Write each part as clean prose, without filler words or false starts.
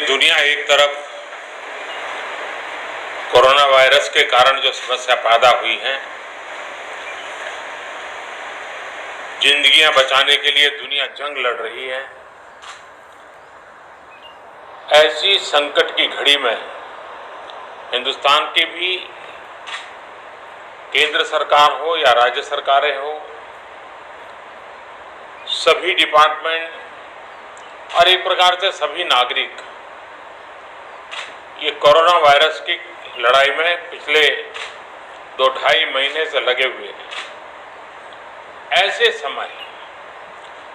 दुनिया एक तरफ कोरोना वायरस के कारण जो समस्या पैदा हुई है, जिंदगियां बचाने के लिए दुनिया जंग लड़ रही है। ऐसी संकट की घड़ी में हिंदुस्तान की भी केंद्र सरकार हो या राज्य सरकारें हो, सभी डिपार्टमेंट और एक प्रकार से सभी नागरिक ये कोरोना वायरस की लड़ाई में पिछले 2-2.5 महीने से लगे हुए हैं। ऐसे समय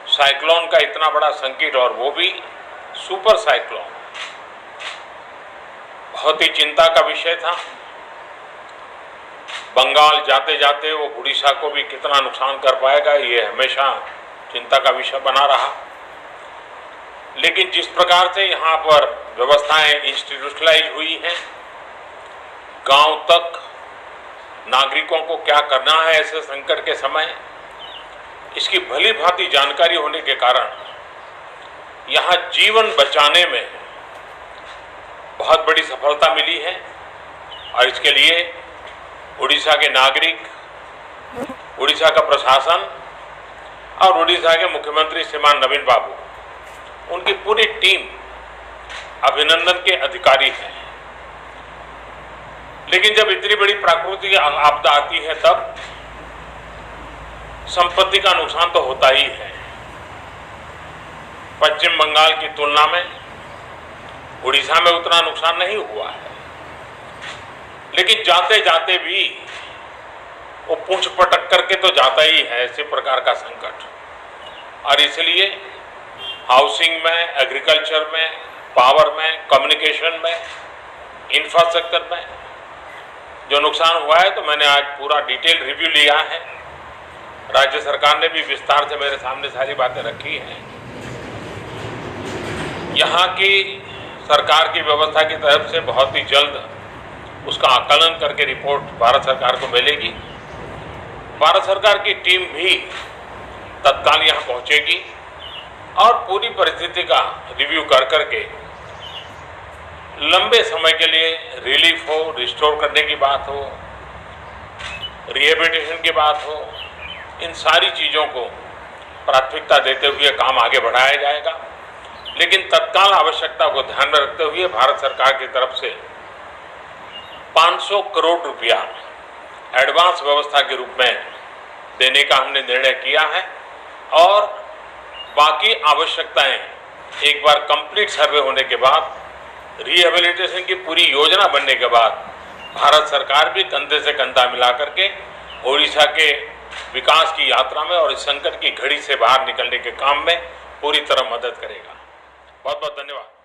साइक्लोन का इतना बड़ा संकट, और वो भी सुपर साइक्लोन, बहुत ही चिंता का विषय था। बंगाल जाते जाते वो उड़ीसा को भी कितना नुकसान कर पाएगा, ये हमेशा चिंता का विषय बना रहा। लेकिन जिस प्रकार से यहाँ पर व्यवस्थाएं इंस्टीट्यूशनलाइज हुई हैं, गांव तक नागरिकों को क्या करना है ऐसे संकट के समय, इसकी भली भांति जानकारी होने के कारण यहाँ जीवन बचाने में बहुत बड़ी सफलता मिली है। और इसके लिए उड़ीसा के नागरिक, उड़ीसा का प्रशासन और उड़ीसा के मुख्यमंत्री श्रीमान नवीन बाबू, उनकी पूरी टीम अभिनंदन के अधिकारी है। लेकिन जब इतनी बड़ी प्राकृतिक आपदा आती है तब संपत्ति का नुकसान तो होता ही है। पश्चिम बंगाल की तुलना में उड़ीसा में उतना नुकसान नहीं हुआ है, लेकिन जाते जाते भी वो पूंछ पटक करके तो जाता ही है ऐसे प्रकार का संकट। और इसलिए हाउसिंग में, एग्रीकल्चर में, पावर में, कम्युनिकेशन में, इंफ्रास्ट्रक्चर में जो नुकसान हुआ है, तो मैंने आज पूरा डिटेल रिव्यू लिया है। राज्य सरकार ने भी विस्तार से मेरे सामने सारी बातें रखी हैं। यहाँ की सरकार की व्यवस्था की तरफ से बहुत ही जल्द उसका आकलन करके रिपोर्ट भारत सरकार को मिलेगी। भारत सरकार की टीम भी तत्काल यहाँ पहुँचेगी और पूरी परिस्थिति का रिव्यू कर करके लंबे समय के लिए रिलीफ हो, रिस्टोर करने की बात हो, रिहेबिलिटेशन की बात हो, इन सारी चीज़ों को प्राथमिकता देते हुए काम आगे बढ़ाया जाएगा। लेकिन तत्काल आवश्यकता को ध्यान में रखते हुए भारत सरकार की तरफ से 500 करोड़ रुपया एडवांस व्यवस्था के रूप में देने का हमने निर्णय किया है। और बाकी आवश्यकताएं एक बार कंप्लीट सर्वे होने के बाद, रिहेबिलिटेशन की पूरी योजना बनने के बाद भारत सरकार भी कंधे से कंधा मिला करके ओडिशा के विकास की यात्रा में और इस संकट की घड़ी से बाहर निकलने के काम में पूरी तरह मदद करेगा। बहुत बहुत धन्यवाद।